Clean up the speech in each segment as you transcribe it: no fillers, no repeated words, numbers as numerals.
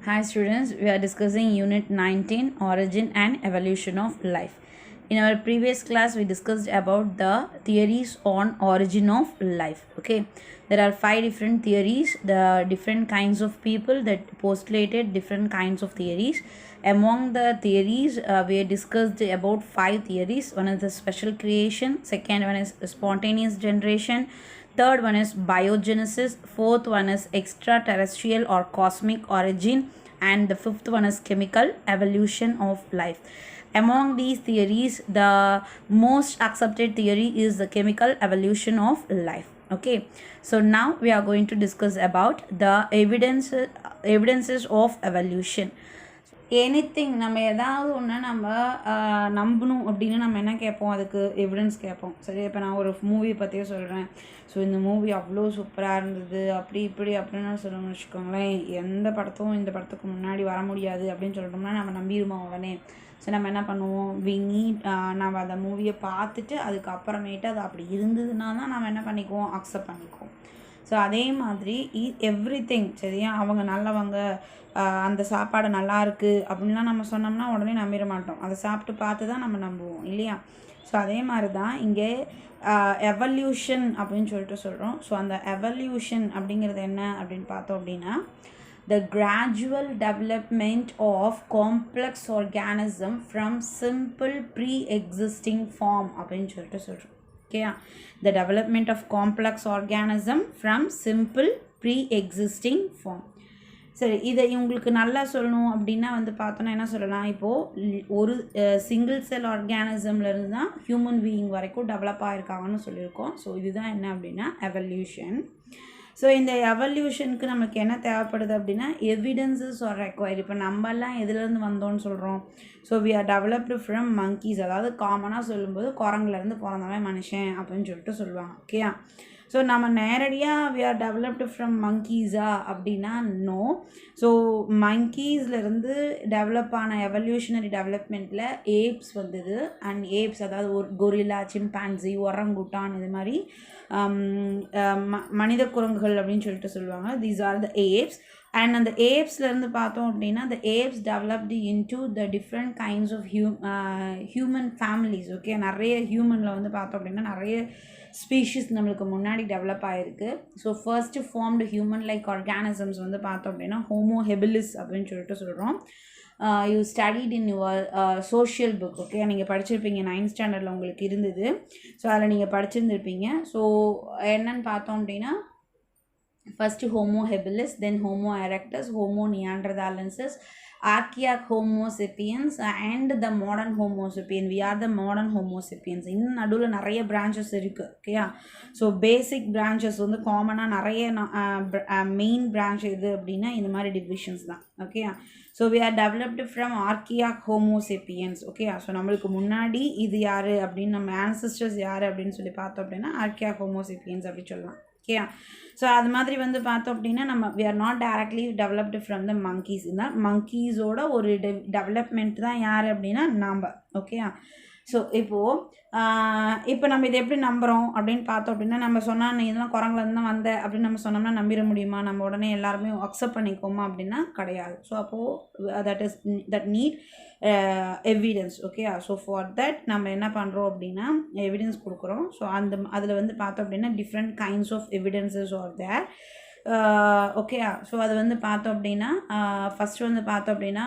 Hi students, we are discussing Unit 19 Origin and Evolution of Life. In our previous class, we discussed about the theories on origin of life. Okay, there are 5 different theories, the different kinds of people that postulated different kinds of theories. Among the theories, we discussed about 5 theories. One is the special creation, second one is spontaneous generation, third one is biogenesis, fourth one is extraterrestrial or cosmic origin, and the fifth one is chemical evolution of life. Among these theories, the most accepted theory is the chemical evolution of life. Okay, so now we are going to discuss about the evidences of evolution. Anything நம்ம ஏதாவது ஒன்று நம்ம நம்பணும் அப்படின்னு நம்ம என்ன கேட்போம், அதுக்கு எவிடன்ஸ் கேட்போம். சரி, இப்போ நான் ஒரு மூவியை பற்றியே சொல்கிறேன். ஸோ இந்த மூவி அவ்வளோ சூப்பராக இருந்தது அப்படி இப்படி அப்படின்னு சொல்லணும்னு வச்சுக்கோங்களேன். எந்த படத்தும் இந்த படத்துக்கு முன்னாடி வர முடியாது அப்படின்னு சொல்லிட்டோம்னா நம்ம நம்பிடுமா உடனே. ஸோ நம்ம என்ன பண்ணுவோம், நம்ம அந்த மூவியை பார்த்துட்டு அதுக்கப்புறமேட்டு அது அப்படி இருந்ததுன்னா தான் நம்ம என்ன பண்ணிக்குவோம், அக்செப்ட் பண்ணிக்குவோம். ஸோ அதே மாதிரி எவ்ரிதிங் சரியா, அவங்க நல்லவங்க, அந்த சாப்பாடு நல்லா இருக்குது அப்படின்லாம் நம்ம சொன்னோம்னா உடனே நம்பிட மாட்டோம். அதை சாப்பிட்டு பார்த்து தான் நம்ம நம்புவோம் இல்லையா. ஸோ அதே மாதிரி தான் இங்கே எவல்யூஷன் அப்படின்னு சொல்லிட்டு சொல்கிறோம். ஸோ அந்த எவல்யூஷன் அப்படிங்கிறது என்ன அப்படின்னு பார்த்தோம் அப்படின்னா, the gradual development of complex organism from simple pre-existing form அப்படின்னு சொல்லிட்டு சொல்கிறோம். ஓகேயா, the development of complex organism from simple pre-existing form. சரி, இதை உங்களுக்கு நல்லா சொல்லணும் அப்படின்னா பார்த்தோன்னா என்ன சொல்லலாம், இப்போது ஒரு சிங்கிள் செல் ஆர்கானிசம்லேருந்து தான் ஹியூமன் பீயிங் வரைக்கும் டெவலப் ஆகிருக்காங்கன்னு சொல்லியிருக்கோம். ஸோ இதுதான் என்ன அப்படின்னா எவல்யூஷன். ஸோ இந்த எவல்யூஷனுக்கு நமக்கு என்ன தேவைப்படுது அப்படின்னா எவிடன்சஸ் ஆர் ரெக்வயர்ட். இப்போ நம்மெல்லாம் எதுலேருந்து வந்தோன்னு சொல்கிறோம். So we are developed from monkeys, அதாவது காமனாக சொல்லும்போது குரங்குலேருந்து பிறந்தவன் மனுஷன் அப்படின்னு சொல்லிட்டு சொல்லுவாங்க. ஓகேயா, ஸோ நம்ம நேரடியாக வி ஆர் டெவலப்டு ஃப்ரம் மங்கீஸா அப்படின்னா நோ. ஸோ மங்கீஸ்லேருந்து டெவலப் ஆன எவல்யூஷனரி டெவலப்மெண்ட்டில் ஏப்ஸ் வந்தது. அண்ட் ஏப்ஸ் அதாவது ஒரு கொரில்லா, சிம்பான்சி, ஒரங்குட்டான், இது மாதிரி மனித குரங்குகள் அப்படின்னு சொல்லிட்டு சொல்லுவாங்க. These are the apes. And அந்த ஏப்ஸ்லேருந்து பார்த்தோம் அப்படின்னா the apes developed into the different kinds of human families. Okay, நிறைய ஹியூமனில் பார்த்தோம் அப்படின்னா நிறைய ஸ்பீஷிஸ் நம்மளுக்கு முன்னாடி டெவலப் ஆகிருக்கு. So first formed human like organisms பார்த்தோம் அப்படின்னா ஹோமோ ஹெபிலிஸ் அப்படின்னு சொல்லிட்டு சொல்கிறோம். You studied in your social book. Okay, நீங்கள் படிச்சிருப்பீங்க, 9th ஸ்டாண்டர்டில் உங்களுக்கு இருந்தது. ஸோ அதில் நீங்கள் படிச்சிருந்துருப்பீங்க. ஸோ என்னன்னு பார்த்தோம் அப்படின்னா first Homo habilis, then Homo erectus, Homo neanderthalensis, archaic homo sapiens and the modern homo sapien. We are the modern homo sapiens. இன்னும் நடுவில் நிறைய பிரான்ச்சஸ் இருக்குது. ஓகேயா, ஸோ பேசிக் பிரான்ச்சஸ் காமனாக நிறைய மெயின் பிரான்ச் எது அப்படின்னா இந்த மாதிரி டிவிஷன்ஸ் தான். ஓகேயா, so we are developed from archaic homo sapiens. ஓகேயா, ஸோ நம்மளுக்கு முன்னாடி இது யார் அப்படின்னு, நம்ம ancestors யார் அப்படின்னு சொல்லி பார்த்தோம் அப்படின்னா archaic homo sapiens அப்படி சொல்லலாம். ஓகேயா, ஸோ அது மாதிரி பார்த்தோம் அப்படின்னா நம்ம we are not directly developed from the monkeys. இந்த மங்கீஸோட ஒரு டெவலப்மெண்ட் தான் யார் அப்படின்னா நாம். ஓகேயா, ஸோ இப்போ நம்ம இதை எப்படி நம்புகிறோம் அப்படின்னு பார்த்தோம் அப்படின்னா, நம்ம சொன்னால் நீ இதெல்லாம் குரங்குலேருந்து தான் வந்த அப்படின்னு நம்ம சொன்னோம்னா நம்பிட முடியுமா, நம்ம உடனே எல்லாருமே அக்செப்ட் பண்ணிக்கோமா அப்படின்னா கிடையாது. ஸோ அப்போது that NEET evidence. Okay, so for that நம்ம என்ன பண்ணுறோம் அப்படின்னா எவிடன்ஸ் கொடுக்குறோம். ஸோ அதில் பார்த்தோம் அப்படின்னா different kinds of evidences are there. Okay, so அது பார்த்தோம் அப்படின்னா ஃபஸ்ட்டு பார்த்தோம் அப்படின்னா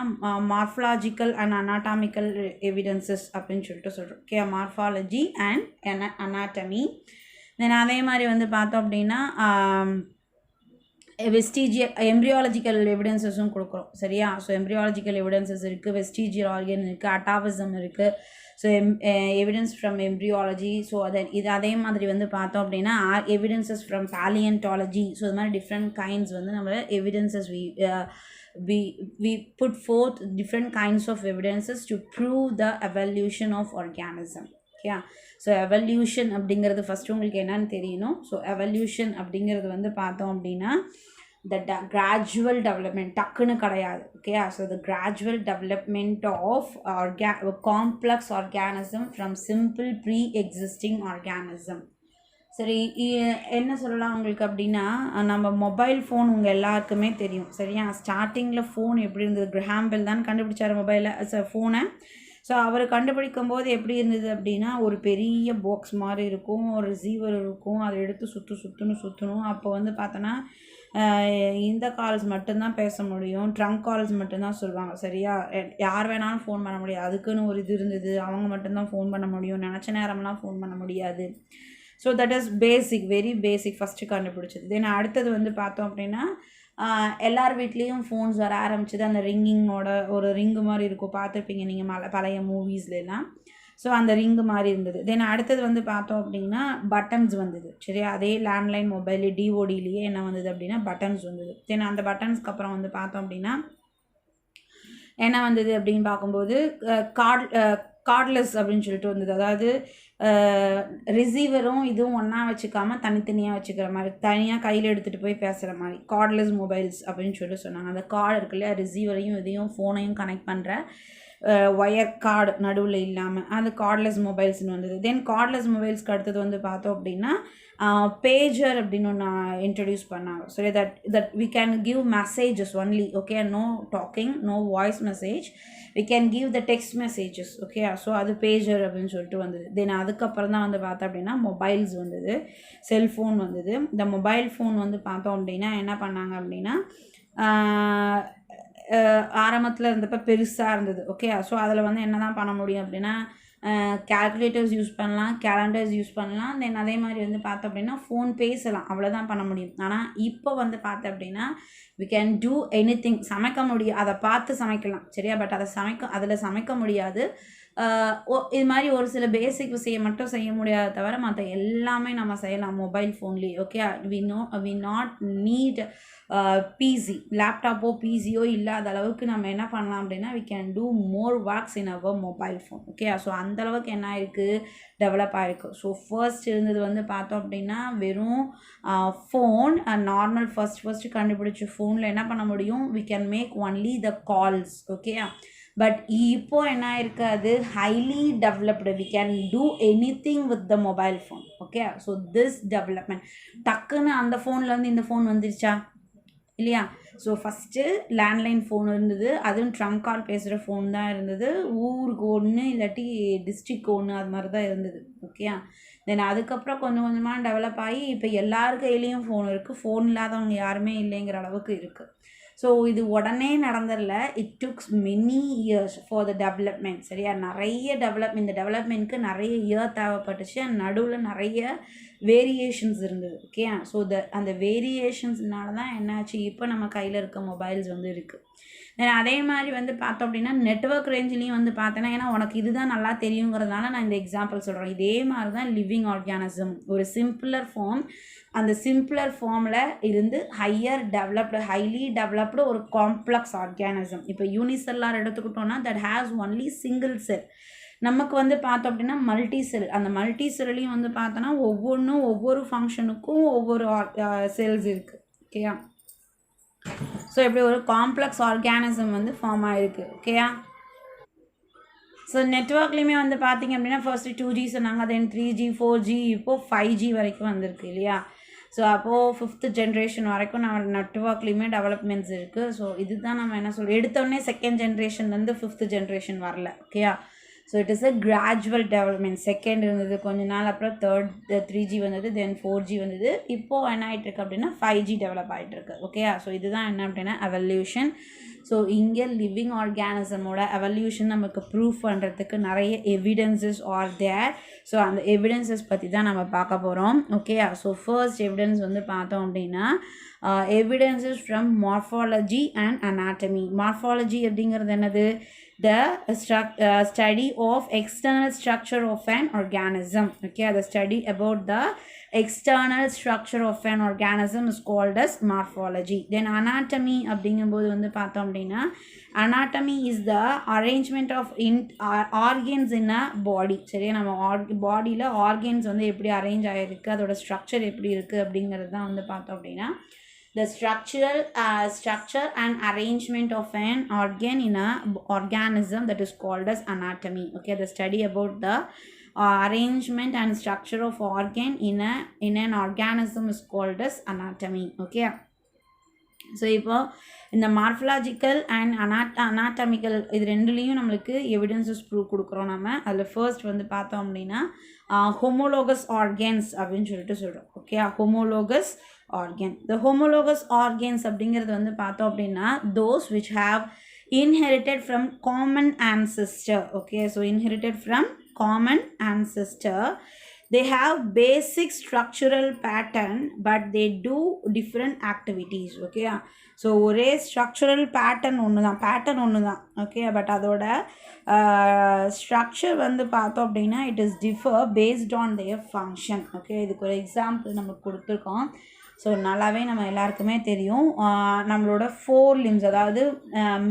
மார்ஃபலாஜிக்கல் அண்ட் அனாட்டாமிக்கல் எவிடன்சஸ் அப்படின்னு சொல்லிட்டு சொல்கிறோம். Okay, morphology and anatomy. Then அதே மாதிரி பார்த்தோம் அப்படின்னா எம்ப்ரியாலஜிக்கல் எவிடன்சஸும் கொடுக்குறோம். சரியா, ஸோ எம்ப்ரியாலஜிக்கல் எவிடன்சஸ் இருக்குது, வெஸ்டீஜியல் ஆர்கன் இருக்குது, அட்டாவிசம் இருக்குது. So evidence from embryology. So அதே மாதிரி பார்த்தோம் அப்படின்னா எவிடன்சஸ் ஃப்ரம் பேலியன்டாலஜி. ஸோ இது மாதிரி டிஃப்ரெண்ட் கைண்ட்ஸ் நம்ம evidences we put forth different kinds of evidences to prove the evolution of organism. Okay, so evolution அப்படிங்கிறது ஃபஸ்ட்டு உங்களுக்கு என்னன்னு தெரியணும். ஸோ எவல்யூஷன் அப்படிங்கிறது பார்த்தோம் அப்படின்னா the gradual development, டக்குன்னு கிடையாது. Okay, so the gradual development of complex organism from simple pre-existing organism. சரி, என்ன சொல்லலாம் உங்களுக்கு அப்படின்னா, நம்ம மொபைல் ஃபோன் உங்கள் எல்லாருக்குமே தெரியும் சரியா? ஸ்டார்டிங்கில் ஃபோன் எப்படி இருந்தது, கிரஹாம் பெல் தான் கண்டுபிடிச்சார் மொபைலை ஃபோனை. ஸோ அவர் கண்டுபிடிக்கும் போது எப்படி இருந்தது அப்படின்னா, ஒரு பெரிய பாக்ஸ் மாதிரி இருக்கும், ஒரு ரிசீவர் இருக்கும், அதை எடுத்து சுற்றணும். அப்போ வந்து பார்த்தோன்னா இந்த கால்ஸ் மட்டும்தான் பேச முடியும், ட்ரங்க் கால்ஸ் மட்டும்தான் சொல்லுவாங்க சரியா? யார் வேணாலும் ஃபோன் பண்ண முடியாது, அதுக்குன்னு ஒரு இது இருந்தது, அவங்க மட்டும்தான் ஃபோன் பண்ண முடியும், நினச்ச நேரம்லாம் ஃபோன் பண்ண முடியாது. So that is basic, very basic first கண்டுபிடிச்சது. தென் அடுத்தது வந்து பார்த்தோம் அப்படின்னா, எல்லார் வீட்லேயும் ஃபோன்ஸ் வர ஆரம்பிச்சது. அந்த ரிங்கிங்கோட ஒரு ரிங்கு மாதிரி இருக்கும், பார்த்துருப்பீங்க நீங்கள் பழைய மூவிஸ்லாம். ஸோ அந்த ரிங்கு மாதிரி இருந்தது. தென் அடுத்தது வந்து பார்த்தோம் அப்படின்னா பட்டன்ஸ் வந்தது சரியா? அதே லேண்ட்லைன் மொபைல் டிஓடிலேயே என்ன வந்தது அப்படின்னா பட்டன்ஸ் வந்தது. தென் அந்த பட்டன்ஸ்க்கு அப்புறம் வந்து பார்த்தோம் அப்படின்னா என்ன வந்தது அப்படின்னு பார்க்கும்போது கார்ட்லெஸ் அப்படின்னு சொல்லிட்டு வந்தது. அதாவது ரிசீவரும் இதுவும் ஒன்றா வச்சுக்காமல் தனித்தனியாக வச்சுக்கிற மாதிரி, தனியாக கையில் எடுத்துகிட்டு போய் பேசுகிற மாதிரி கார்ட்லெஸ் மொபைல்ஸ் அப்படின்னு சொல்லிட்டு சொன்னாங்க. அந்த கார்டு இருக்கு இல்லையா, ரிசீவரையும் இதையும் ஃபோனையும் கனெக்ட் பண்ணுற ஒயர் கார்டு நடுவில் இல்லாமல் அது கார்ட்லெஸ் மொபைல்ஸ்னு வந்தது. தென் கார்ட்லெஸ் மொபைல்ஸ்க்கு அடுத்தது வந்து பார்த்தோம் அப்படின்னா பேஜர் அப்படின்னு ஒன்று இன்ட்ரடியூஸ் பண்ணாங்க. So that we can give messages only, okay, no talking, no voice message, we can give the text messages, okay. So அது பேஜர் அப்படின்னு சொல்லிட்டு வந்தது. தென் அதுக்கப்புறம் தான் வந்து பார்த்தோம் அப்படின்னா மொபைல்ஸ் வந்தது, செல்ஃபோன் வந்தது. இந்த மொபைல் ஃபோன் வந்து பார்த்தோம் அப்படின்னா என்ன பண்ணாங்க அப்படின்னா ஆரம்பத்தில் இருந்தப்போ பெருசாக இருந்தது, ஓகே. ஸோ அதில் வந்து என்ன தான் பண்ண முடியும் அப்படின்னா கேல்குலேட்டர்ஸ் யூஸ் பண்ணலாம், கேலண்டர்ஸ் யூஸ் பண்ணலாம். தென் அதே மாதிரி வந்து பார்த்தோம் அப்படின்னா ஃபோன் பேசலாம், அவ்வளோதான் பண்ண முடியும். ஆனால் இப்போ வந்து பார்த்தோம் அப்படின்னா வி கேன் டூ எனிதிங். சமைக்க முடியும், அதை பார்த்து சமைக்கலாம் சரியா? பட் அதில் சமைக்க முடியாது. இது மாதிரி ஒரு சில பேசிக் விஷயம் மட்டும் செய்ய முடியாத தவிர மற்ற எல்லாமே நம்ம செய்யலாம் மொபைல் ஃபோன்லேயே, okay. We not need PC, லேப்டாப்போ பிசியோ இல்லாத அளவுக்கு நம்ம என்ன பண்ணலாம் அப்படின்னா we can do more works in our mobile phone, okay. So அந்தளவுக்கு என்ன ஆயிருக்கு, டெவலப் ஆகிருக்கு. ஸோ ஃபர்ஸ்ட் இருந்தது வந்து பார்த்தோம் அப்படின்னா வெறும் ஃபோன், நார்மல் ஃபர்ஸ்ட் கண்டுபிடிச்ச ஃபோனில் என்ன பண்ண முடியும், we can make only the calls, okay. But இப்போ என்ன ஆயிருக்கு, அது highly developed, we can do anything with the mobile phone, okay. So this development டக்குன்னு அந்த ஃபோன்லேருந்து இந்த ஃபோன் வந்துருச்சா இல்லையா? ஸோ ஃபஸ்ட்டு லேண்ட்லைன் ஃபோன் இருந்தது, அதுவும் ட்ரங்க் கால் பேசுகிற ஃபோன் தான் இருந்தது, ஊருக்கு ஒன்று இல்லாட்டி டிஸ்ட்ரிக் ஒன்று அது மாதிரி தான் இருந்தது, ஓகே. தென் அதுக்கப்புறம் கொஞ்சம் கொஞ்சமாக டெவலப் ஆகி இப்போ எல்லார் கையிலையும் ஃபோன் இருக்குது, ஃபோன் இல்லாதவங்க யாருமே இல்லைங்கிற அளவுக்கு இருக்குது. ஸோ இது உடனே நடந்துடல, it takes many years for the development சரியா? நிறைய இந்த டெவலப்மெண்ட்க்கு நிறைய இயர் தேவைப்பட்டுச்சு. நடுவில் நிறைய வேரியேஷன்ஸ் இருந்தது, ஓகே. ஸோ அந்த வேரியேஷன்ஸ்னால தான் என்னாச்சு, இப்போ நம்ம கையில் இருக்க மொபைல்ஸ் வந்து இருக்குது. தென் அதே மாதிரி வந்து பார்த்தோம் அப்படின்னா நெட்வொர்க் ரேஞ்சிலையும் வந்து பார்த்தேன்னா, ஏன்னா உனக்கு இதுதான் நல்லா தெரியுங்கிறதுனால நான் இந்த எக்ஸாம்பிள் சொல்கிறேன். இதே மாதிரி தான் லிவிங் ஆர்கானிசம், ஒரு சிம்பிளர் ஃபார்ம், அந்த சிம்பிளர் ஃபார்மில் இருந்து ஹைலி டெவலப்டு ஒரு காம்ப்ளெக்ஸ் ஆர்கானிசம். இப்போ யூனிசெல்லார் எடுத்துக்கிட்டோன்னா that has only single cell. நமக்கு வந்து பார்த்தோம் அப்படின்னா மல்டி செல். அந்த மல்டி செல்லையும் வந்து பார்த்தோன்னா ஒவ்வொன்றும் ஒவ்வொரு ஃபங்க்ஷனுக்கும் ஒவ்வொரு செல்ஸ் இருக்குது, ஓகேயா. ஸோ இப்படி ஒரு காம்ப்ளெக்ஸ் ஆர்கானிசம் வந்து ஃபார்ம் ஆகிருக்கு, ஓகேயா. ஸோ நெட்ஒர்க்லேயுமே வந்து பார்த்திங்க அப்படின்னா ஃபர்ஸ்ட்டு 2G சொன்னாங்க, தென் 3G 4G, இப்போது 5G வரைக்கும் வந்திருக்கு இல்லையா. ஸோ அப்போது 5th ஜென்ரேஷன் வரைக்கும் நம்ம நெட்ஒர்க்லேயுமே டெவலப்மெண்ட்ஸ் இருக்குது. ஸோ இதுதான் நம்ம என்ன சொல்கிறோம், எடுத்தோடனே 2nd ஜென்ரேஷன்லேருந்து 5th ஜென்ரேஷன் வரல, ஓகேயா. So it is a gradual development. Second இருந்தது கொஞ்ச நாள், அப்புறம் 3G வந்தது, தென் 4G வந்தது, இப்போது என்ன ஆகிட்டுருக்கு அப்படின்னா 5G டெவலப் ஆகிட்டுருக்கு, ஓகேயா. ஸோ இதுதான் என்ன அப்படின்னா எவல்யூஷன். ஸோ இங்கே லிவிங் ஆர்கானிசமோட எவல்யூஷன் நமக்கு ப்ரூவ் பண்ணுறதுக்கு நிறைய எவிடன்சஸ் ஆர் தேர். ஸோ அந்த எவிடன்சஸ் பற்றி தான் நம்ம பார்க்க போகிறோம், ஓகேயா. ஸோ ஃபர்ஸ்ட் எவிடன்ஸ் வந்து பார்த்தோம் அப்படின்னா evidences from morphology and anatomy. Morphology அப்படிங்கிறது என்னது, the study of external structure of an organism, okay. The study about the external structure of an organism is called as morphology. Then anatomy அப்படிங்கும்போது வந்து பார்த்தோம் அப்படின்னா anatomy is the arrangement of organs in a body, சரியா. நம்ம பாடியில் organs வந்து எப்படி arrange ஆகிருக்கு, அதோட ஸ்ட்ரக்சர் எப்படி இருக்குது அப்படிங்கிறது தான் வந்து பார்த்தோம் அப்படின்னா the structure and arrangement of an organ in a organism, that is called as anatomy, okay. The study about the arrangement and structure of organ in an organism is called as anatomy. Okay, so இப்போ இந்த morphological and anatomical இது ரெண்டுலேயும் நம்மளுக்கு evidences prove கொடுக்குறோம். நம்ம அதில் first வந்து பார்த்தோம் அப்படின்னா ஹோமோலோகஸ் ஆர்கன்ஸ் அப்படின்னு சொல்லிட்டு சொல்கிறோம். Okay, homologous organ. இந்த ஹோமோலோகஸ் ஆர்கன்ஸ் அப்படிங்கிறது வந்து பார்த்தோம் அப்படின்னா those which have inherited from common ancestor. Okay, so inherited from common ancestor. They have basic structural pattern but they do different activities. Okay, so ஒரே structural pattern ஒன்று தான். Okay, but அதோட structure வந்து பார்த்தோம் அப்படின்னா it is differ based on their function. Okay, இதுக்கு ஒரு example நமக்கு கொடுத்துருக்கோம். ஸோ நல்லாவே நம்ம எல்லாருக்குமே தெரியும், நம்மளோட 4 limbs, அதாவது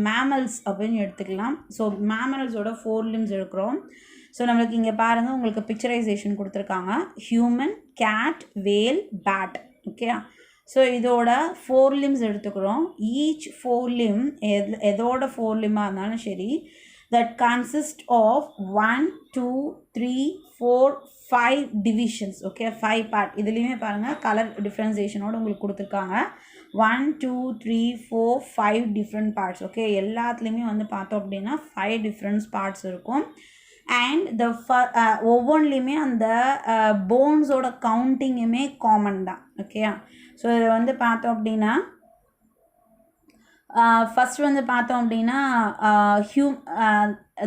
மேமல்ஸ் அப்படின்னு எடுத்துக்கலாம். ஸோ மேமல்ஸோட 4 limbs எடுக்கிறோம். ஸோ நம்மளுக்கு இங்கே பாருங்கள், உங்களுக்கு பிக்சரைசேஷன் கொடுத்துருக்காங்க. ஹியூமன், கேட், வேல், பேட். ஓகே, ஸோ இதோட 4 limbs எடுத்துக்கிறோம். ஈச் 4 limb எதோட 4 limb இருந்தாலும் சரி, that consist of 1, 2, 3, 4, 5 divisions. Okay, 5 part. இதுலேயுமே பாருங்கள் கலர் டிஃப்ரென்சியேஷனோடு உங்களுக்கு கொடுத்துருக்காங்க. 1, 2, 3, 4, 5 டிஃப்ரெண்ட் பார்ட்ஸ். ஓகே, எல்லாத்துலேயுமே வந்து பார்த்தோம் அப்படின்னா 5 டிஃப்ரெண்ட் பார்ட்ஸ் இருக்கும். அண்ட் ஒவ்வொன்றுலேயுமே அந்த போன்ஸோட கவுண்டிங்குமே காமன் தான். ஓகே, ஸோ இதை வந்து பார்த்தோம் அப்படின்னா ஃபஸ்ட் வந்து பார்த்தோம் அப்படின்னா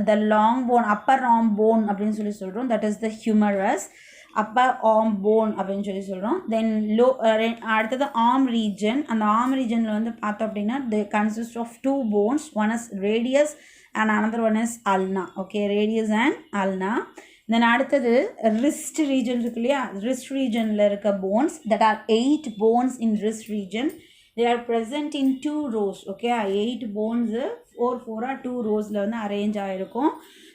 the long bone, upper arm bone அப்படின்னு சொல்லி சொல்கிறோம். That is the humerus upper arm bone அப்படின்னு சொல்லி சொல்கிறோம். தென் அடுத்தது ஆர்ம் ரீஜன். அந்த ஆர்ம் ரீஜனில் வந்து பார்த்தோம் அப்படின்னா the consist of 2 bones. One is radius and another one is ulna. Okay, radius and ulna. Then அடுத்தது ரிஸ்ட் ரீஜன் இருக்கு இல்லையா, ரிஸ்ட் ரீஜனில் இருக்க bones, that are 8 bones in wrist region. They are present in 2 rows. Okay, 8 bones 4 2 ரோஸில் வந்து arrange ஆகிருக்கும்.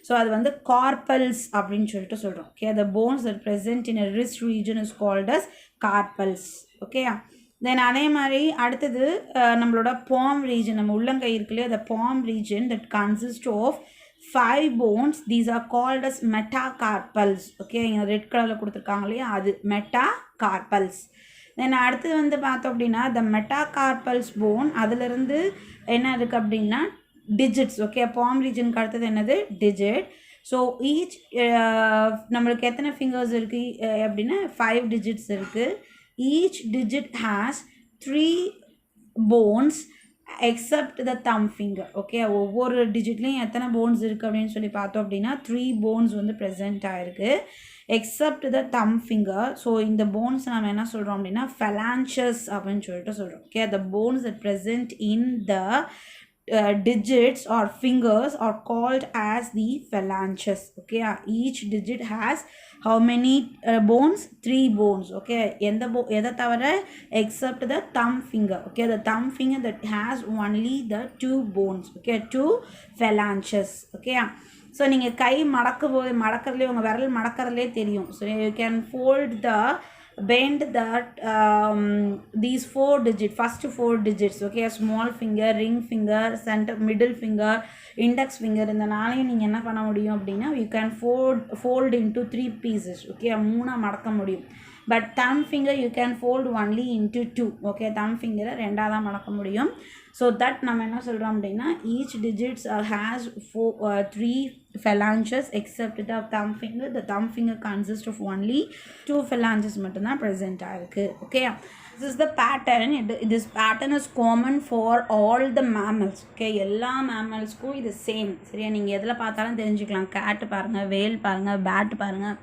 So அது வந்து carpals அப்படின்னு சொல்லிட்டு சொல்கிறோம். Okay, the bones that present in a wrist region is called as carpals. Okay, then அதே மாதிரி அடுத்தது நம்மளோட palm region, நம்ம உள்ளங்கை இருக்குல்லையே, the palm region that consists of 5 bones. These are called as metacarpals. Okay, இங்கே ரெட் கலரில் கொடுத்துருக்காங்க இல்லையா, அது metacarpals. தென் அடுத்தது வந்து பார்த்தோம் அப்படின்னா the metacarpals bone, அதிலிருந்து என்ன இருக்குது அப்படின்னா டிஜிட்ஸ். ஓகே, palm regionக்கு அடுத்தது என்னது, டிஜிட். ஸோ ஈச் நம்மளுக்கு எத்தனை ஃபிங்கர்ஸ் இருக்குது அப்படின்னா 5 digits இருக்குது. Each digit has 3 bones except the thumb finger. Okay, ஒவ்வொரு டிஜிட்லேயும் எத்தனை போன்ஸ் இருக்குது அப்படின்னு சொல்லி பார்த்தோம் அப்படின்னா 3 bones வந்து ப்ரெசென்ட் ஆகிருக்கு except the thumb finger. So இந்த போன்ஸ் நம்ம என்ன சொல்கிறோம் அப்படின்னா phalanges அப்படின்னு சொல்லிட்டு சொல்கிறோம். Okay, the bones that present in the digits or fingers are called as the phalanges. Okay, each digit has how many bones? 3 bones. Okay, எதை தவிர except the thumb finger. Okay, the thumb finger that has only the 2 bones. Okay, 2 phalanges. Okay, so நீங்கள் கை மடக்கிறதுலே உங்கள் விரல் மடக்கிறதுலே தெரியும். So you can fold the bend that these 4 digits, first 4 digits. Okay, a small finger, ring finger, center, middle finger, index finger. இந்த நாளையும் நீங்கள் என்ன பண்ண முடியும் அப்படின்னா you can fold into 3 pieces. Okay, 3 மடக்க முடியும். But thumb finger you can fold only into 2. Okay, thumb finger 2 தான் மடக்க முடியும். So that நம்ம என்ன சொல்கிறோம் அப்படின்னா each digits has 3 phalanges except the thumb finger. The thumb finger consists of only 2 phalanges மட்டும்தான் present ஆயிருக்கு. Okay, this is the pattern. This pattern is common for all the mammals. Okay, எல்லா மேமல்ஸ்க்கும் இது same. சரியா, நீங்கள் எதில் பார்த்தாலும் தெரிஞ்சுக்கலாம். Gate பாருங்கள், வேல் பாருங்கள், பேட் பாருங்கள்.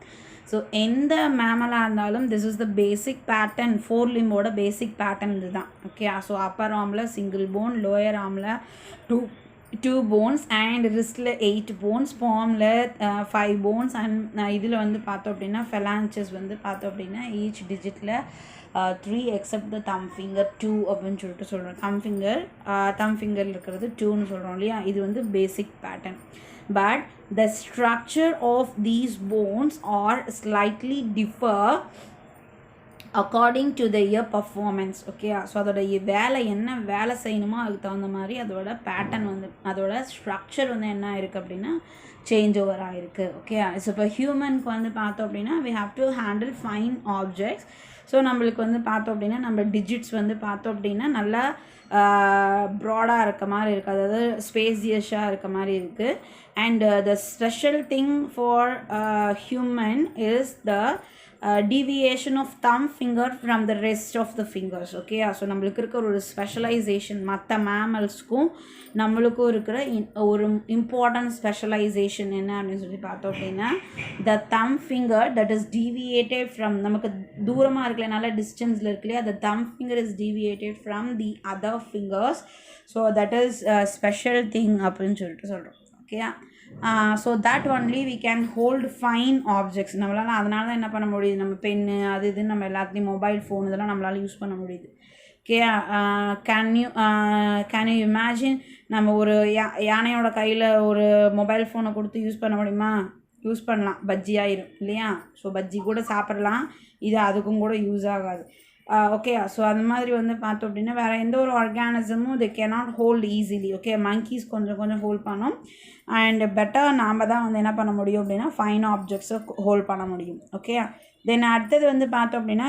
ஸோ எந்த மேமலாக இருந்தாலும் this is the basic pattern. 4 லிம்போட பேசிக் பேட்டர்ன் இதுதான். ஓகே, ஸோ அப்பர் ஆர்மில் சிங்கிள் போன், லோயர் ஆர்மில் 2 bones அண்ட் ரிஸ்டில் 8 bones, பாமில் 5 bones அண்ட் இதில் வந்து பார்த்தோம் அப்படின்னா phalanges வந்து பார்த்தோம் அப்படின்னா ஈச் டிஜிட்டில் 3 except the thumb finger 2 அப்படின்னு சொல்லிட்டு சொல்கிறோம். thumb finger இருக்கிறது 2ன்னு சொல்கிறோம் இல்லையா, இது வந்து basic pattern. But the structure of these bones are slightly differ according to the their performance. Okay, so அதோட வேலை என்ன வேலை செய்யணுமோ அதுக்கு தகுந்த மாதிரி அதோட பேட்டர்ன் வந்து அதோட ஸ்ட்ரக்சர் வந்து என்ன இருக்குது அப்படின்னா சேஞ்ச் ஓவர் ஆகிருக்கு. ஓகே, ஸோ இப்போ ஹியூமனுக்கு வந்து பார்த்தோம் அப்படின்னா we have to handle fine objects. So நம்மளுக்கு வந்து பார்த்தோம் அப்படின்னா நம்ம டிஜிட்ஸ் வந்து பார்த்தோம் அப்படின்னா நல்லா ப்ராடாக இருக்க மாதிரி இருக்குது, அதாவது ஸ்பேசியஸாக இருக்க மாதிரி இருக்குது. And the special thing for human is the deviation of thumb finger from the rest of the fingers. Okay, so நம்மளுக்கு இருக்கிற ஒரு ஸ்பெஷலைசேஷன் மற்ற மேமல்ஸ்க்கும் நம்மளுக்கும் இருக்கிற ஒரு இம்பார்ட்டன்ட் ஸ்பெஷலைசேஷன் என்ன அப்படின்னு சொல்லி பார்த்தோம் அப்படின்னா the thumb finger that is deviated from, நமக்கு தூரமாக இருக்கல நல்ல டிஸ்டன்ஸில் இருக்குல்லையா, the thumb finger is deviated from the other fingers. So that is special thing அப்படின்னு சொல்லிட்டு சொல்கிறோம். Okay, so that only we can hold fine objects. நம்மளால் அதனால தான் என்ன பண்ண முடியுது, நம்ம பென்னு அது இதுன்னு நம்ம எல்லாத்துலேயும் மொபைல் ஃபோன் இதெல்லாம் நம்மளால் யூஸ் பண்ண முடியுது. ஓகே, கேன் யூ இமேஜின் நம்ம ஒரு யானையோட கையில் ஒரு மொபைல் ஃபோனை கொடுத்து யூஸ் பண்ண முடியுமா? யூஸ் பண்ணலாம், பஜ்ஜி ஆயிரும் இல்லையா? ஸோ பஜ்ஜி கூட சாப்பிட்லாம், இது அதுக்கும் கூட யூஸ் ஆகாது. ஓகே, ஸோ அந்த மாதிரி வந்து பார்த்தோம் அப்படின்னா வேறு எந்த ஒரு ஆர்கானிசமும் they cannot hold easily. Okay, monkeys கொஞ்சம் ஹோல்ட் பண்ணும். அண்ட் பெட்டர் நாம் தான் வந்து என்ன பண்ண முடியும் அப்படின்னா ஃபைன் ஆப்ஜெக்ட்ஸை ஹோல்ட் பண்ண முடியும். ஓகே, தென் அடுத்தது வந்து பார்த்தோம் அப்படின்னா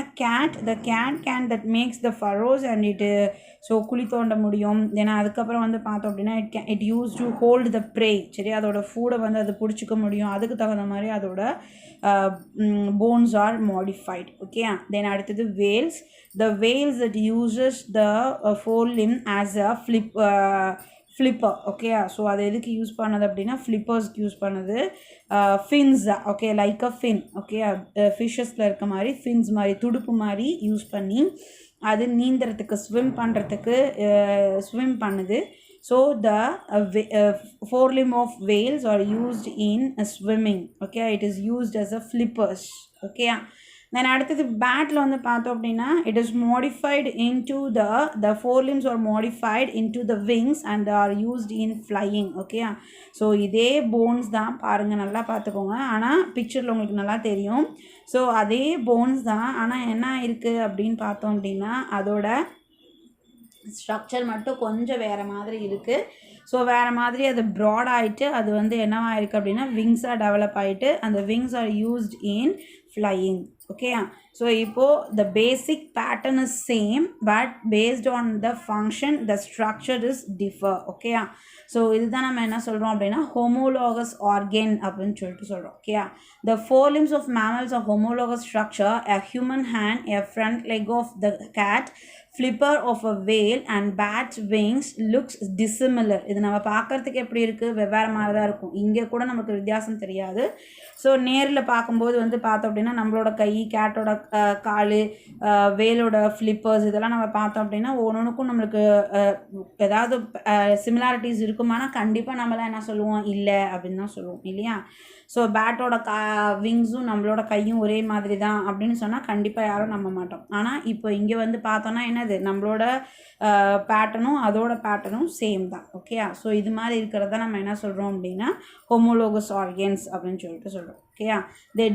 the cat can that makes the furrows and it, so குழி தோண்ட முடியும். தென் அதுக்கப்புறம் வந்து பார்த்தோம் அப்படின்னா it use to hold the prey. சரி, அதோட ஃபுட்டை வந்து அது பிடிச்சிக்க முடியும். அதுக்கு தகுந்த மாதிரி அதோட bones are modified. Okay, then அடுத்தது whales. The whales that uses the forelimb as a flipper. Okay, so அது எதுக்கு யூஸ் பண்ணது அப்படின்னா ஃப்ளிப்பர்ஸ்க்கு யூஸ் பண்ணுது. Fins, okay, like a fin. Okay, ஃபிஷ்ஷஸில் இருக்க மாதிரி ஃபின்ஸ் மாதிரி துடுப்பு மாதிரி யூஸ் பண்ணி அது நீந்துறதுக்கு ஸ்விம் பண்ணுது. So the forelimb of whales are used in swimming. Okay, it is used as a flippers. Okay, then அடுத்தது பேட்டில் வந்து பார்த்தோம் அப்படின்னா it is modified into the forelimbs are modified into the wings and are used in flying. Okay, so இதே bones தான் பாருங்கள், நல்லா பார்த்துக்கோங்க. ஆனால் பிக்சரில் உங்களுக்கு நல்லா தெரியும். ஸோ அதே போன்ஸ் தான், ஆனால் என்ன இருக்குது அப்படின்னு பார்த்தோம் அப்படின்னா அதோட ஸ்ட்ரக்சர் மட்டும் கொஞ்சம் வேறு மாதிரி இருக்குது. ஸோ வேறு மாதிரி அது ப்ராட் ஆகிட்டு அது வந்து என்னவாக இருக்குது அப்படின்னா விங்ஸாக டெவலப் ஆகிட்டு அந்த wings are used in flying. Okay, so இப்போது the basic pattern is same but based on the function the structure is differ. Okay, so இதுதான் நம்ம என்ன சொல்கிறோம் அப்படின்னா ஹோமோலோகஸ் ஆர்கன் அப்படின்னு சொல்லிட்டு சொல்கிறோம். Okay, the forelimbs of mammals are homologous structure, a human hand, a front leg of the cat, flipper of a whale and bat's wings looks dissimilar. இது நம்ம பார்க்குறதுக்கு எப்படி இருக்குது, வெவ்வேறு மாதிரி தான் இருக்கும். இங்கே கூட நமக்கு வித்தியாசம் தெரியாது. ஸோ நேரில் பார்க்கும்போது வந்து பார்த்தோம் அப்படின்னா நம்மளோட கை, கேட்டோட கால், வேலோட ஃப்ளிப்பர்ஸ் இதெல்லாம் நம்ம பார்த்தோம் அப்படின்னா ஒவ்வொன்றுக்கும் நம்மளுக்கு ஏதாவது சிமிலாரிட்டிஸ் இருக்குமானா கண்டிப்பாக நம்மளாம் என்ன சொல்லுவோம், இல்லை அப்படின்னு தான் சொல்லுவோம் இல்லையா? ஸோ பேட்டோட விங்ஸும் நம்மளோட கையும் ஒரே மாதிரி தான் அப்படின்னு சொன்னால் கண்டிப்பாக யாரும் நம்ப மாட்டோம். ஆனால் இப்போ இங்கே வந்து பார்த்தோன்னா என்னது, நம்மளோட பேட்டர்னும் அதோட பேட்டர்னும் சேம் தான். ஓகே, ஸோ இது மாதிரி இருக்கிறத நம்ம என்ன சொல்கிறோம் அப்படின்னா ஹோமோலோகஸ் ஆர்கன்ஸ் அப்படின்னு சொல்லிட்டு சொல்கிறோம். Okay, they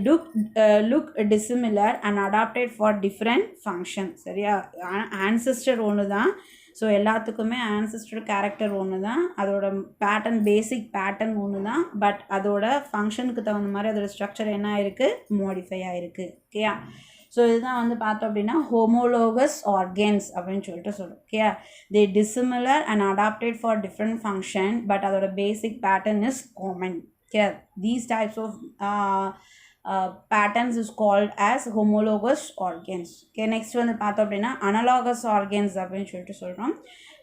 look dissimilar and adapted for different function. சரியா, ஆன்செஸ்டர் ஒன்று தான். ஸோ எல்லாத்துக்குமே ஆன்செஸ்டர் கேரக்டர் ஒன்று தான், அதோட பேட்டர்ன் பேசிக் பேட்டர்ன் ஒன்று தான். பட் அதோட ஃபங்க்ஷனுக்கு தகுந்த மாதிரி அதோட ஸ்ட்ரக்சர் என்ன ஆயிருக்கு, மாடிஃபை ஆகிருக்கு. ஓகேயா, ஸோ இதுதான் வந்து பார்த்தோம் அப்படின்னா ஹோமோலோகஸ் ஆர்கன்ஸ் அப்படின்னு சொல்லிட்டு சொல்கிறோம். Okay, they dissimilar and adapted for different function but அதோட basic pattern is common. Okay, these types of patterns is called as homologous organs. Okay, next வந்து பார்த்தோம் அப்படின்னா analogous organs அப்படின்னு சொல்லிட்டு சொல்கிறோம்.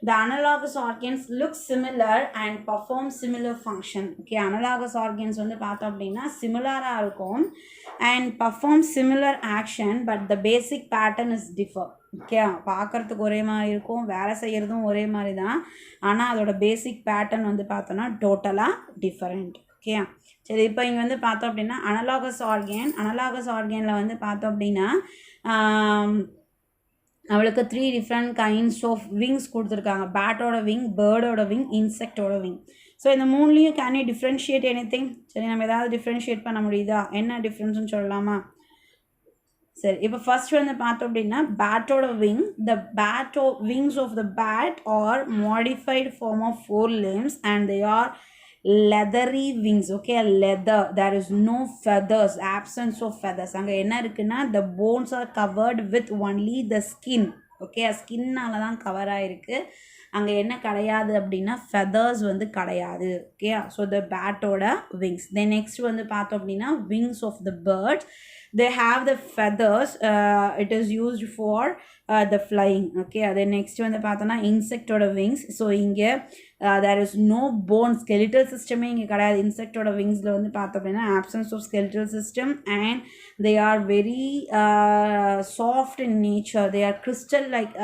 The analogous organs look similar and perform similar function. Okay, analogous organs வந்து பார்த்தோம் அப்படின்னா சிமிலராக இருக்கும் and perform similar action but the basic pattern is differ. Okay, பார்க்குறதுக்கு ஒரே மாதிரி இருக்கும், வேலை செய்கிறதும் ஒரே மாதிரி தான், ஆனால் அதோட பேசிக் பேட்டர்ன் வந்து பார்த்தோன்னா டோட்டலாக டிஃபரெண்ட். ஓகே, சரி, இப்போ இங்கே வந்து பார்த்தோம் அப்படின்னா அனலாகஸ் ஆர்கனில் வந்து பார்த்தோம் அப்படின்னா அவளுக்கு 3 டிஃப்ரெண்ட் கைண்ட்ஸ் ஆஃப் விங்ஸ் கொடுத்துருக்காங்க. பேட்டோட விங், பேர்டோட விங், இன்செக்டோட விங். ஸோ இந்த மூணுலேயும் கேன் யூ டிஃப்ரென்ஷியேட் எனிதிங்? சரி, நம்ம ஏதாவது டிஃப்ரென்ஷியேட் பண்ண முடியுதா? என்ன டிஃப்ரென்ஸ்னு சொல்லலாமா? சரி, இப்போ ஃபர்ஸ்ட் வந்து பார்த்தோம் அப்படின்னா பேட்டோட wing. The wings of the bat are modified form of 4 limbs and they are leathery wings. Okay, leather, there is no feathers, absence of feathers. அங்கே என்ன இருக்குன்னா the bones are covered with only the skin. Okay, ஸ்கின்னால தான் cover ஆகிருக்கு. அங்கே என்ன கிடையாது அப்படின்னா ஃபெதர்ஸ் வந்து கிடையாது. ஓகே, ஸோ த பேட்டோட விங்ஸ். தென் நெக்ஸ்ட் வந்து பார்த்தோம் அப்படின்னா wings of the birds. They have the feathers. It is used for the flying. Okay, then next வந்து பார்த்தோன்னா இன்செக்டோட விங்ஸ். ஸோ இங்கே there is no bone, skeletal system இங்கே கிடையாது. இன்செக்டோட விங்ஸில் வந்து பார்த்தோம் அப்படின்னா absence of skeletal system and they are very soft in nature. They are crystal like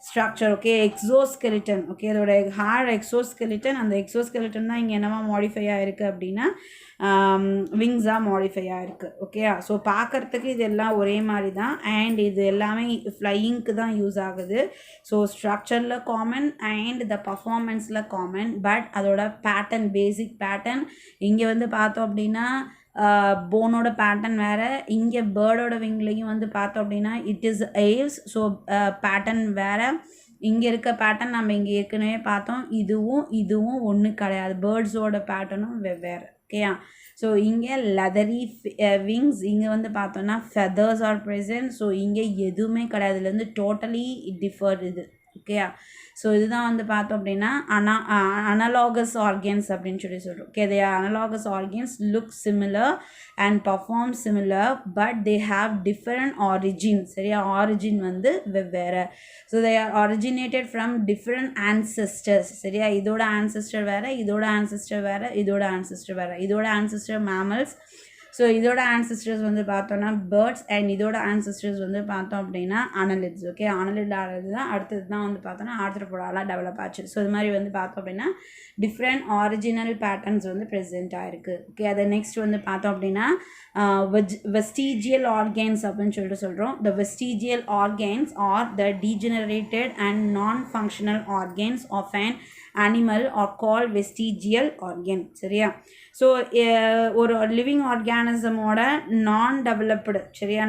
structure. Okay, exoskeleton. Okay, அதோட heart exoskeleton. அந்த எக்ஸோஸ்கெலிட்டன் தான் இங்கே என்னவா மாடிஃபை ஆகிருக்கு அப்படின்னா விங்ஸாக மாடிஃபை ஆகிருக்கு. ஓகே, ஸோ பார்க்குறதுக்கு இது எல்லாம் ஒரே மாதிரி தான் அண்ட் இது எல்லாமே ஃப்ளையிங்க்கு தான் யூஸ் ஆகுது. ஸோ ஸ்ட்ரக்சரில் காமன் அண்ட் த பர்ஃபார்மன்ஸில் காமன். பட் அதோட பேட்டர்ன், பேசிக் பேட்டர்ன் இங்கே வந்து பார்த்தோம் அப்படின்னா போனோட பேட்டர்ன் வேறு. இங்கே பேர்டோட விங்லேயும் வந்து பார்த்தோம் அப்படின்னா it is Aves. So pattern வேறு. இங்கே இருக்க பேட்டர்ன் நம்ம இங்கே ஏற்கனவே பார்த்தோம். இதுவும் ஒன்று கிடையாது. பேர்ட்ஸோட பேட்டர்னும் வெவ்வேறு. ஓகேயா, ஸோ இங்கே லெதரி விங்ஸ். இங்கே வந்து பார்த்தோன்னா ஃபெதர்ஸ் ஆர் ப்ரெசன்ட். ஸோ இங்கே எதுவுமே கிடையாது. இதுலேருந்து டோட்டலி டிஃபர் இது. ஓகேயா, ஸோ இதுதான் வந்து பார்த்தோம் அப்படின்னா அனலாகஸ் ஆர்கன்ஸ் அப்படின்னு சொல்கிறோம். Okay, they are analogous organs, look similar and perform similar but they have different origin. சரியா, ஆரிஜின் வந்து வெவ்வேறு. So they are originated from different ancestors. சரியா, இதோட ஆன்செஸ்டர் வேறு, இதோட ஆன்செஸ்டர் வேறு, இதோட ஆன்செஸ்டர் வேறு. இதோட ஆன்செஸ்டர் மேமல்ஸ். ஸோ இதோட ஆன்செஸ்டர்ஸ் வந்து பார்த்தோன்னா பேர்ட்ஸ் அண்ட் இதோட ஆன்செஸ்டர்ஸ் வந்து பார்த்தோம் அப்படின்னா அனலிட்ஸ். ஓகே, அனலிட் ஆனது தான் அடுத்தது தான் வந்து பார்த்தோன்னா ஆர்த்ரோபோடாலாம் டெவலப் ஆச்சு. ஸோ இது மாதிரி வந்து பார்த்தோம் அப்படின்னா டிஃப்ரெண்ட் ஆரிஜினல் பேட்டர்ன்ஸ் வந்து ப்ரெசென்ட் ஆகிருக்கு. ஓகே, அதை நெக்ஸ்ட் வந்து பார்த்தோம் அப்படின்னா வெஸ்டீஜியல் ஆர்கன்ஸ் அப்படின்னு சொல்லிட்டு சொல்கிறோம். The vestigial organs are the degenerated and non functional organs of an animal are call vestigial organ. சரியா, ஸோ ஒரு லிவிங் ஆர்கானிசமோட நான் டெவலப்டு, சரியா,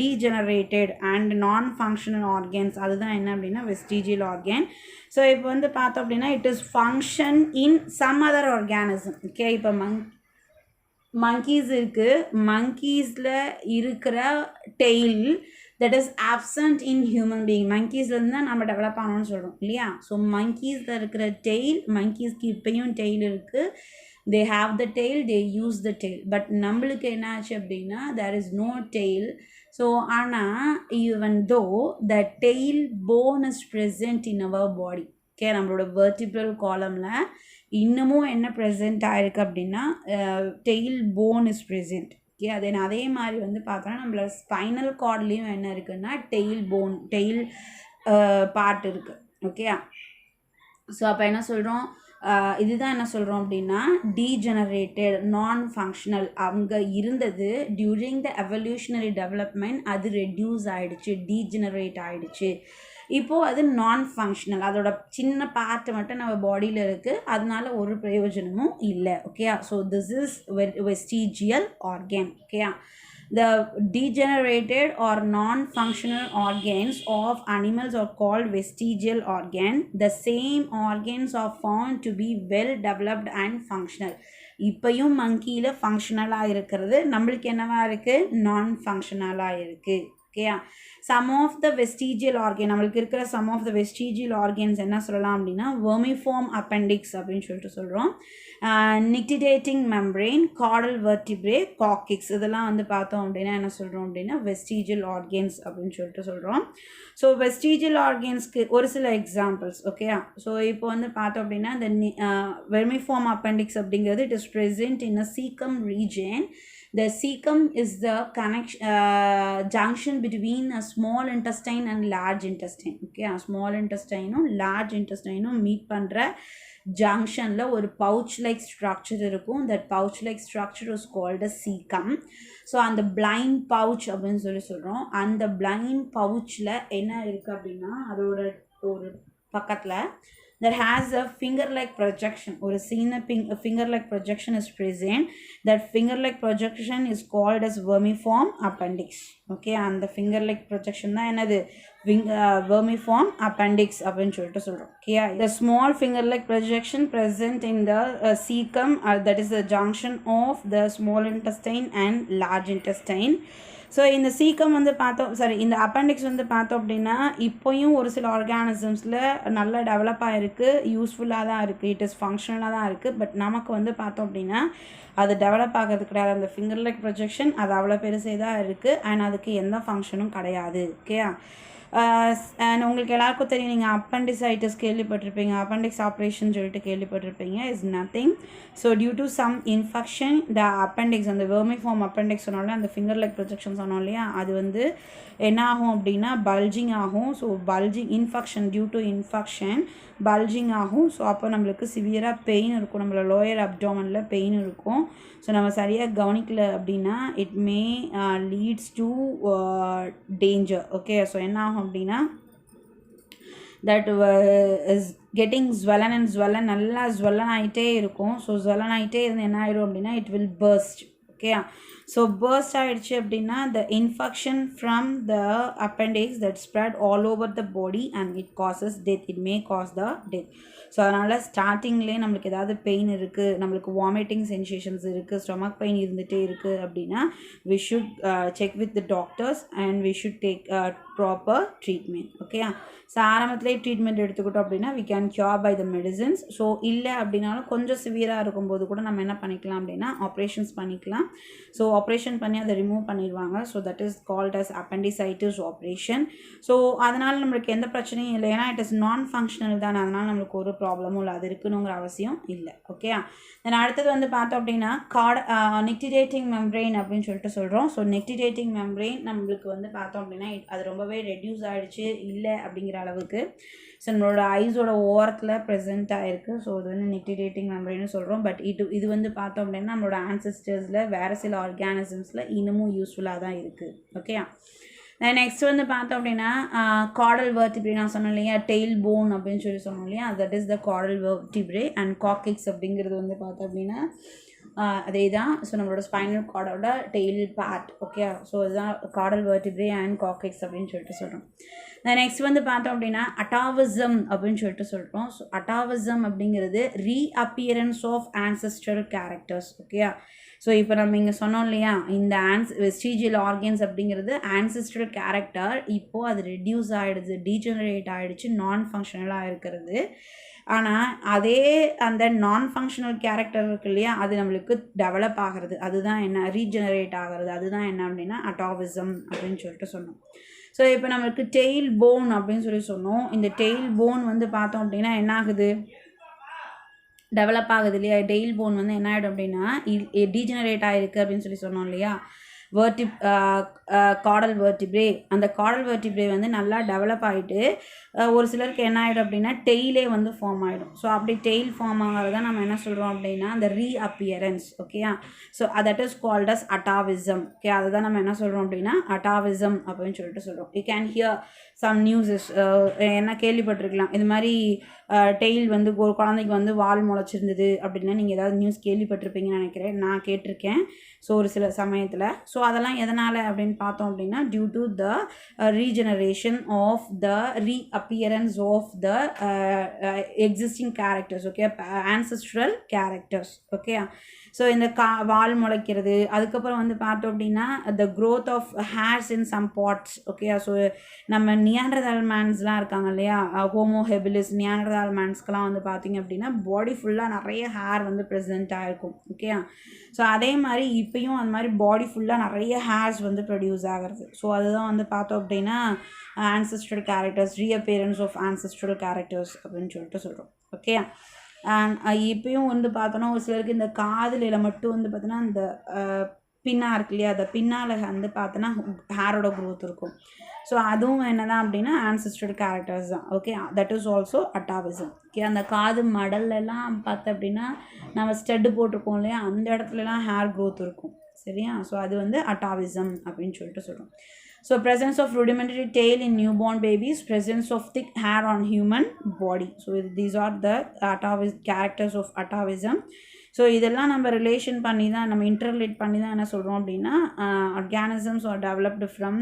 degenerated and non functional organs அதுதான் என்ன அப்படின்னா வெஸ்டீஜியல் ஆர்கன். ஸோ இப்போ வந்து பார்த்தோம் அப்படின்னா it is function in some other organism. Okay, இப்போ மங்கீஸ் இருக்குது. மங்கீஸில் இருக்கிற tail that is absent in human being. மங்கீஸ்லேருந்து தான் நம்ம டெவலப் ஆகணும்னு சொல்கிறோம் இல்லையா. ஸோ மங்கீஸில் இருக்கிற டெய்ல், மங்கீஸ்க்கு இப்போயும் டெய்ல் இருக்குது. they have the tail, they use the tail. But நம்மளுக்கு என்ன ஆச்சு அப்படின்னா there is no tail. So ஆனால் even though the tail bone is present in our body. Okay, நம்மளோட வெர்டிபிரல் காலமில் இன்னமும் என்ன ப்ரெசென்ட் ஆகிருக்கு அப்படின்னா tail phone is present. Okay, அதே மாதிரி வந்து பார்த்தோன்னா நம்மளோட ஸ்பைனல் கார்ட்லேயும் என்ன இருக்குன்னா டெய்ல் பார்ட் இருக்குது. ஓகே, ஸோ அப்போ என்ன சொல்கிறோம், இதுதான் என்ன சொல்கிறோம் அப்படின்னா டீஜெனரேட்டட், நான் ஃபங்க்ஷனல். அங்கே இருந்தது டியூரிங் த எவல்யூஷனரி டெவலப்மெண்ட் அது ரெடியூஸ் ஆகிடுச்சு, டீஜெனரேட் ஆகிடுச்சு. இப்போது அது நான் ஃபங்க்ஷனல், அதோட சின்ன பார்ட்டு மட்டும் நம்ம பாடியில் இருக்குது, அதனால ஒரு பிரயோஜனமும் இல்லை. ஓகேயா, so this is vestigial organ. ஓகேயா, the degenerated or non-functional organs of animals are called vestigial organ. The same organs are found to be well developed and functional. இப்போயும் மங்கியில் ஃபங்க்ஷனலாக இருக்கிறது, நம்மளுக்கு என்னவா இருக்குது, நான் ஃபங்க்ஷனலாக இருக்குது. ஓகேயா, some of the vestigial organ, நம்மளுக்கு இருக்கிற some of the vestigial organs என்ன சொல்லலாம் அப்படின்னா வெர்மிஃபார்ம் அப்பெண்டிக்ஸ் அப்படின்னு சொல்லிட்டு சொல்கிறோம். Nictitating membrane, caudal vertebrae, coccyx, இதெல்லாம் வந்து பார்த்தோம் அப்படின்னா என்ன சொல்கிறோம் அப்படின்னா வெஸ்டீஜியல் ஆர்கன்ஸ் அப்படின்னு சொல்லிட்டு சொல்கிறோம். ஸோ வெஸ்டீஜியல் ஆர்கன்ஸ்க்கு ஒரு சில எக்ஸாம்பிள்ஸ். ஓகேயா, ஸோ இப்போ வந்து பார்த்தோம் அப்படின்னா இந்த வெர்மிஃபார்ம் அப்பெண்டிக்ஸ் அப்படிங்கிறது it is present in a caecum region. The cecum is the junction between a small intestine and large intestine. Okay, small intestine large intestine meet பண்ற ஜங்ஷன்ல ஒரு பவுச் லைக் ஸ்ட்ரக்சர் இருக்கும். that pouch like structure is called a cecum. So அந்த blind pouch அப்படின்னு சொல்கிறோம். அந்த blind பவுச்சில் என்ன இருக்குது அப்படின்னா அதோட ஒரு பக்கத்தில் that has a finger-like projection or a finger-like projection is present. That finger-like projection is called as vermiform appendix. Okay, and the finger-like projection தான் என்னது vermiform appendix அப்படின்னு சொல்லிட்டு சொல்கிறோம். Okay, the small finger-like projection present in the cecum, that is the junction of the small intestine and large intestine. So இந்த caecum வந்து பார்த்தோம், sorry இந்த appendix வந்து பார்த்தோம் அப்படின்னா இப்போயும் ஒரு சில ஆர்கானிசம்ஸில் நல்லா டெவலப் ஆகிருக்கு, யூஸ்ஃபுல்லாக தான் இருக்குது, இட் இஸ் ஃபங்க்ஷனலாக தான் இருக்குது. பட் நமக்கு வந்து பார்த்தோம் அப்படின்னா அது டெவலப் ஆகிறது கிடையாது. அந்த ஃபிங்கர் லைக் ப்ரொஜெக்ஷன் அது அவ்வளோ பெருசே தான் இருக்குது அண்ட் அதுக்கு எந்த ஃபங்க்ஷனும் கிடையாது. ஓகே, அண்ட் உங்களுக்கு எல்லாருக்கும் தெரியும், நீங்கள் அப்பெண்டிசைட்டிஸ் கேள்விப்பட்டிருப்பீங்க, அப்பெண்டிக்ஸ் ஆப்ரேஷன் சொல்லிட்டு கேள்விப்பட்டிருப்பீங்க. Is nothing. So due to some infection the appendix, அந்த வெர்மிஃபார்ம் அப்பெண்டிக்ஸ் சொன்னாலே அந்த ஃபிங்கர் லைக் ப்ரொஜெக்ஷன் சொன்னோம் இல்லையா, அது வந்து என்ன ஆகும் அப்படின்னா பல்ஜிங் ஆகும். So bulging infection, due to infection bulging ஆகும். ஸோ அப்போ நம்மளுக்கு சிவியராக பெயின் இருக்கும், நம்மளோட லோயர் அப்டாமனில் பெயின் இருக்கும். ஸோ நம்ம சரியாக கவனிக்கல அப்படின்னா it may leads to danger. Okay, so என்ன ஆகும் அப்படின்னா that is getting swollen and swollen, நல்லா swollen ஆகிட்டே இருக்கும். ஸோ swollen ஆகிட்டே இருந்து என்ன ஆகிடும் அப்படின்னா it will burst. Okay, so burst ஆகிடுச்சு அப்படின்னா the infection from the appendix that spread all over the body and it causes death, it may cause the death. So அதனால் ஸ்டார்டிங்லேயே நம்மளுக்கு ஏதாவது பெயின் இருக்குது, நம்மளுக்கு வாமிட்டிங் சென்சேஷன்ஸ் இருக்குது, ஸ்டொமக் பெயின் இருந்துகிட்டே இருக்குது அப்படின்னா we should check with the doctors and we should take proper treatment. Okay, so ஆரம்பத்துலேயே ட்ரீட்மெண்ட் எடுத்துக்கிட்டோம் அப்படின்னா we can cure by the medicines. So இல்லை அப்படின்னாலும் கொஞ்சம் சிவியராக இருக்கும்போது கூட நம்ம என்ன பண்ணிக்கலாம் அப்படின்னா ஆப்ரேஷன்ஸ் பண்ணிக்கலாம். ஸோ ஆப்ரேஷன் பண்ணி அதை ரிமூவ் பண்ணிடுவாங்க. So that is called as appendicitis operation. So அதனால் நம்மளுக்கு எந்த பிரச்சனையும் இல்லை, ஏன்னா இட் இஸ் நான் ஃபங்க்ஷனல் தானே, அதனால் நம்மளுக்கு ஒரு ப்ராப்ளமும் இல்லை, அது இருக்குனுங்கிற அவசியம் இல்லை. ஓகே, தென் அடுத்தது வந்து பார்த்தோம் அப்படின்னா நிக்டிடேட்டிங் மெம்ப்ரெயின் அப்படின்னு சொல்லிட்டு சொல்கிறோம். ஸோ நிக்டிடேட்டிங் மெம்ப்ரெயின் நம்மளுக்கு வந்து பார்த்தோம் அப்படின்னா அது ரொம்பவே ரெடியூஸ் ஆகிடுச்சு இல்லை அப்படிங்கிற அளவுக்கு. ஸோ நம்மளோட ஐஸோட ஓரத்தில் ப்ரெசென்ட் ஆகிருக்கு. ஸோ இது வந்து நிக்டிடேட்டிங் மெம்ப்ரெயின்னு சொல்கிறோம். பட் இது வந்து பார்த்தோம் அப்படின்னா நம்மளோட ஆன்செஸ்டர்ஸில் வேறு சில ஆர்கானிசம்ஸில் இன்னமும் யூஸ்ஃபுல்லாக தான் இருக்குது. ஓகே, நெக்ஸ்ட் வந்து பார்த்தோம் அப்படின்னா காடல் வெர்டிப்ரே, நான் சொன்னேன் இல்லையா டெய்ல் போன் அப்படின்னு சொல்லி சொன்னோம் இல்லையா, that is the caudal vertebrae. And coccyx அப்படிங்கிறது வந்து பார்த்தோம் அப்படின்னா அதே தான். ஸோ நம்மளோட ஸ்பைனல் கார்டோட டெய்ல் பார்ட். ஓகே, ஸோ இதுதான் காடல் வெர்டிப்ரே அண்ட் காக்கிக்ஸ் அப்படின்னு சொல்லிட்டு சொல்கிறோம். நெக்ஸ்ட் வந்து பார்த்தோம் அப்படின்னா அட்டாவிசம் அப்படின்னு சொல்லிட்டு சொல்கிறோம். ஸோ அட்டாவிசம் அப்படிங்கிறது reappearance of ancestral characters. Okay, so இப்போ நம்ம இங்கே சொன்னோம் இல்லையா இந்த வெஸ்டிஜியல் ஆர்கன்ஸ் அப்படிங்கிறது ஆன்செஸ்ட்ரல் கேரக்டர் இப்போது அது ரெடியூஸ் ஆகிடுது, டீஜெனரேட் ஆகிடுச்சு, நான் ஃபங்க்ஷனலாக இருக்கிறது. ஆனால் அதே அந்த நான் ஃபங்க்ஷனல் கேரக்டர் இருக்கு இல்லையா அது நம்மளுக்கு டெவலப் ஆகிறது, அதுதான் என்ன ரீஜெனரேட் ஆகிறது, அதுதான் என்ன அப்படின்னா அட்டாவிசம் அப்படின்னு சொல்லிட்டு சொன்னோம். ஸோ இப்போ நம்மளுக்கு டெய்ல் போன் அப்படின்னு சொல்லி சொன்னோம். இந்த டெய்ல் போன் வந்து பார்த்தோம் அப்படின்னா என்ன ஆகுது, டெவலப் ஆகுது இல்லையா. டெய்ல் போன் வந்து என்ன ஆகிடும் அப்படின்னா டீஜெனரேட் ஆகிருக்கு அப்படின்னு சொல்லி சொன்னோம் இல்லையா. காடல் வெர்டிப்ரே, அந்த காடல் வெர்டிப்ரே வந்து நல்லா டெவலப் ஆகிட்டு ஒரு சிலருக்கு என்ன ஆகிடும் அப்படின்னா டெய்லே வந்து ஃபார்ம் ஆகிடும். ஸோ அப்படி டெய்ல் ஃபார்ம் ஆகிறத நம்ம என்ன சொல்கிறோம் அப்படின்னா அந்த ரீஅப்பியரன்ஸ். ஓகேயா, so that is called as atavism. Okay, அதை தான் நம்ம என்ன சொல்கிறோம் அப்படின்னா அட்டாவிசம் அப்படின்னு சொல்லிட்டு சொல்கிறோம். You can hear some newses, என்ன கேள்விப்பட்டிருக்கலாம் இது மாதிரி டெய்ல் வந்து ஒரு குழந்தைக்கு வந்து வால் முளைச்சிருந்தது அப்படின்னா நீங்கள் ஏதாவது நியூஸ் கேள்விப்பட்டிருப்பீங்கன்னு நினைக்கிறேன், நான் கேட்டிருக்கேன். ஸோ ஒரு சில சமயத்தில் ஸோ அதெல்லாம் எதனால் அப்படின்னு பார்த்தோம் அப்படின்னா due to the regeneration of the reappearance of the existing characters. Okay, ancestral characters. Okay, so இந்த வால் முளைக்கிறது, அதுக்கப்புறம் வந்து பார்த்தோம் அப்படின்னா the growth of hairs in some parts. Okay, so நம்ம நியாண்டர்தால் மேன்ஸ்லாம் இருக்காங்க இல்லையா, ஹோமோ ஹெபிலிஸ் நியாண்டர்தால் மேன்ஸ்க்கெலாம் வந்து பார்த்திங்க அப்படின்னா பாடி ஃபுல்லாக நிறைய ஹேர் வந்து ப்ரெசென்ட் ஆகிருக்கும். ஓகே, ஸோ அதே மாதிரி இப்போயும் அந்த மாதிரி பாடி ஃபுல்லாக நிறைய ஹேர்ஸ் வந்து ப்ரொடியூஸ் ஆகிறது. ஸோ அதுதான் வந்து பார்த்தோம் அப்படின்னா ancestral characters, reappearance of ancestral characters அப்படின்னு சொல்லிட்டு சொல்கிறோம். ஓகே, அண்ட் இப்போயும் வந்து பார்த்தோன்னா ஒரு சிலருக்கு இந்த காதில் மட்டும் வந்து பார்த்தோன்னா இந்த பின்னாக இருக்கு இல்லையா, அந்த பின்னால் வந்து பார்த்தோன்னா ஹேரோட க்ரோத் இருக்கும். ஸோ அதுவும் என்ன தான் அப்படின்னா ஆன்செஸ்ட்ரல் கேரக்டர்ஸ் தான். Okay, that is also atavism. Okay, அந்த காது மடல்லாம் பார்த்தோம் அப்படின்னா நம்ம ஸ்டெட்டு போட்டிருக்கோம் இல்லையா அந்த இடத்துலலாம் ஹேர் க்ரோத் இருக்கும். சரியா, ஸோ அது வந்து அட்டாவிசம் அப்படின்னு சொல்லிட்டு சொல்கிறோம். So presence of rudimentary tail in newborn babies, presence of thick hair on human body. So these are the characters of atavism. So இதெல்லாம் நம்ம ரிலேஷன் பண்ணி தான் நம்ம இன்டர்லேட் பண்ணி தான் என்ன சொல்கிறோம் அப்படின்னா organisms are developed from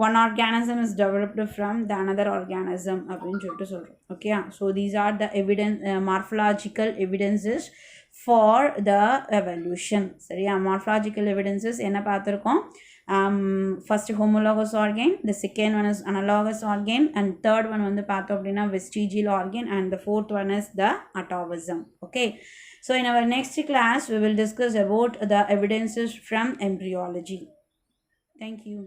one organism is developed from the another organism அப்படின்னு சொல்லிட்டு சொல்கிறோம். Okay, so these are the evidence morphological evidences for the evolution. சரியா, மார்ஃபலாஜிக்கல் எவிடன்சஸ் என்ன பார்த்துருக்கோம்? First homologous organ, the second one is analogous organ, and third one வந்து பார்த்தோம் அப்படின்னா vestigial organ, and the fourth one is the atavism. Okay, so in our next class we will discuss about the evidences from embryology. Thank you.